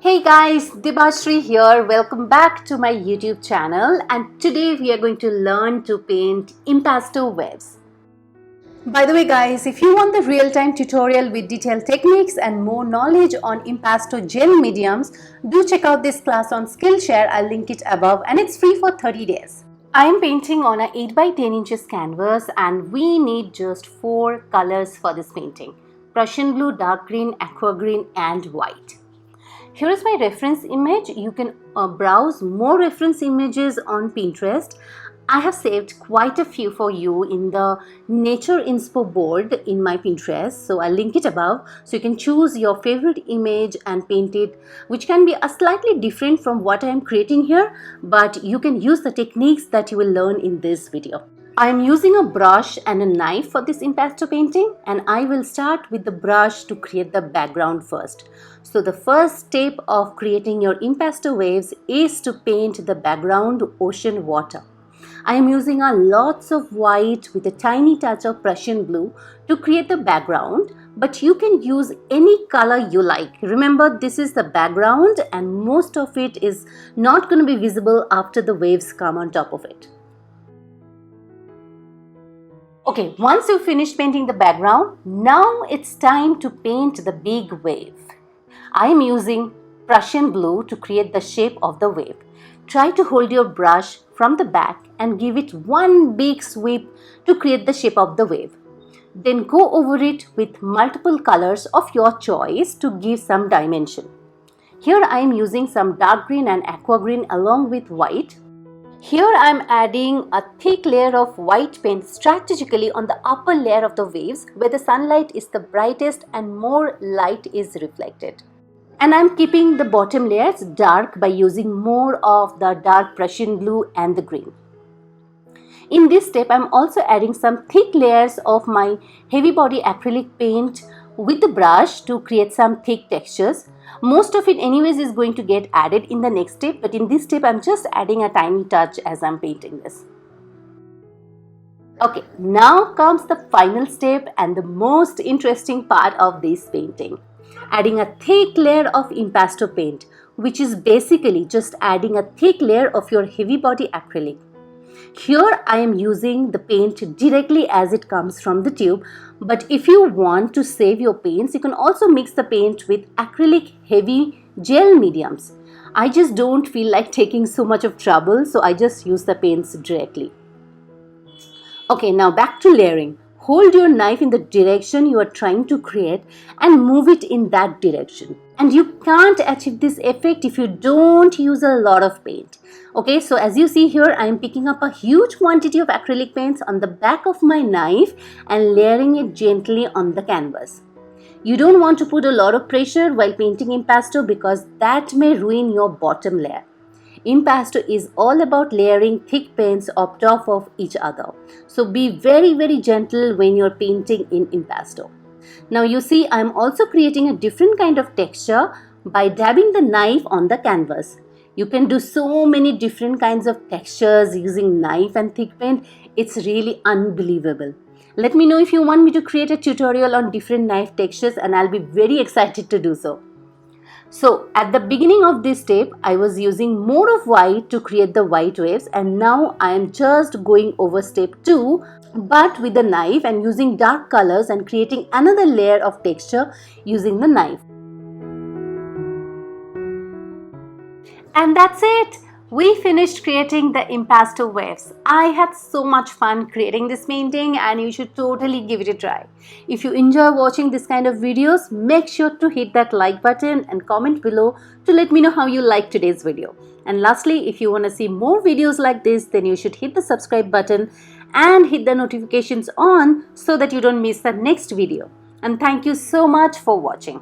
Hey guys, Debasree here. Welcome back to my YouTube channel, and today we are going to learn to paint impasto waves. By the way guys, if you want the real-time tutorial with detailed techniques and more knowledge on impasto gel mediums, do check out this class on Skillshare. I'll link it above and it's free for 30 days. I am painting on a 8 by 10 inches canvas and we need just 4 colors for this painting: Prussian blue, dark green, aqua green and white. Here is my reference image. You can browse more reference images on Pinterest. I have saved quite a few for you in the nature inspo board in my Pinterest. So I'll link it above so you can choose your favorite image and paint it, which can be a slightly different from what I am creating here, but you can use the techniques that you will learn in this video. I am using a brush and a knife for this impasto painting, and I will start with the brush to create the background first. So the first step of creating your impasto waves is to paint the background ocean water. I am using a lots of white with a tiny touch of Prussian blue to create the background, but you can use any color you like. Remember, this is the background and most of it is not going to be visible after the waves come on top of it. Okay, once you've finished painting the background, now it's time to paint the big wave. I am using Prussian blue to create the shape of the wave. Try to hold your brush from the back and give it one big sweep to create the shape of the wave. Then go over it with multiple colors of your choice to give some dimension. Here I am using some dark green and aqua green along with white. Here I am adding a thick layer of white paint strategically on the upper layer of the waves where the sunlight is the brightest and more light is reflected. And I am keeping the bottom layers dark by using more of the dark Prussian blue and the green. In this step, I am also adding some thick layers of my heavy body acrylic paint with the brush to create some thick textures. Most of it anyways is going to get added in the next step, but in this step I'm just adding a tiny touch as I'm painting this. Okay, now comes the final step and the most interesting part of this painting. Adding a thick layer of impasto paint, which is basically just adding a thick layer of your heavy body acrylic. Here I am using the paint directly as it comes from the tube, but if you want to save your paints, you can also mix the paint with acrylic heavy gel mediums. I just don't feel like taking so much of trouble, so I just use the paints directly. Okay, now back to layering. Hold your knife in the direction you are trying to create and move it in that direction. And you can't achieve this effect if you don't use a lot of paint. Okay, so as you see here, I am picking up a huge quantity of acrylic paints on the back of my knife and layering it gently on the canvas. You don't want to put a lot of pressure while painting impasto because that may ruin your bottom layer. Impasto is all about layering thick paints on top of each other. So be very gentle when you're painting in impasto. Now you see I'm also creating a different kind of texture by dabbing the knife on the canvas. You can do so many different kinds of textures using knife and thick paint. It's really unbelievable. Let me know if you want me to create a tutorial on different knife textures and I'll be very excited to do so. So at the beginning of this step, I was using more of white to create the white waves, and now I am just going over step 2 but with the knife and using dark colors and creating another layer of texture using the knife. And that's it! We finished creating the impasto waves. I had so much fun creating this painting and you should totally give it a try. If you enjoy watching this kind of videos, make sure to hit that like button and comment below to let me know how you liked today's video. And lastly, if you want to see more videos like this, then you should hit the subscribe button and hit the notifications on so that you don't miss the next video. And thank you so much for watching.